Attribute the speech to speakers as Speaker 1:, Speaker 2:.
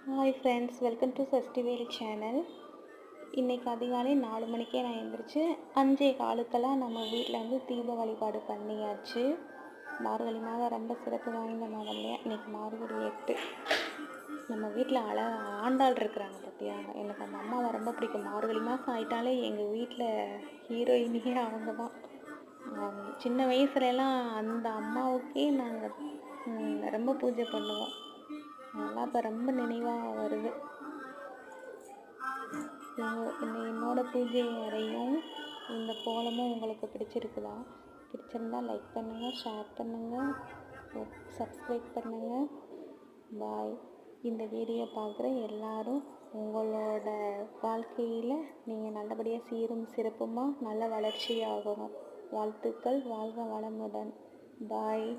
Speaker 1: Hi friends, welcome to Sashtivel channel. இன்றைக்கி அதிகாலை 4 மணிக்கே நான் எழுந்திரிச்சு 5:15 நம்ம வீட்டில் வந்து தீப வழிபாடு பண்ணியாச்சு. மார்கழி மாதம் ரொம்ப சிறப்பு வாய்ந்த மாதம் இல்லையா? இன்றைக்கி மார்கழி 8. நம்ம வீட்டில் ஆண்டாள் இருக்கிறாங்க பார்த்தியா? எனக்கு அந்த அம்மாவை ரொம்ப பிடிக்கும். மார்கழி மாதம் ஆகிட்டாலே எங்கள் வீட்டில் ஹீரோயினியே அவங்க தான். சின்ன வயசுலலாம் அந்த அம்மாவுக்கே நாங்கள் ரொம்ப பூஜை பண்ணுவோம். அதெல்லாம் இப்போ ரொம்ப நினைவாக வருது. என்னோட பூஜை அறையும் இந்த கோலமும் உங்களுக்கு பிடிச்சிருக்குதா? பிடிச்சிருந்தா லைக் பண்ணுங்கள், ஷேர் பண்ணுங்கள், சப்ஸ்கிரைப் பண்ணுங்கள். பாய். இந்த வீடியோ பார்க்குற எல்லாரும் உங்களோட வாழ்க்கையில் நீங்கள் நல்லபடியாக சீரும் சிறப்புமாக நல்ல வளர்ச்சியாகணும். வாழ்த்துக்கள். வாழ்க வளமுடன். பாய்.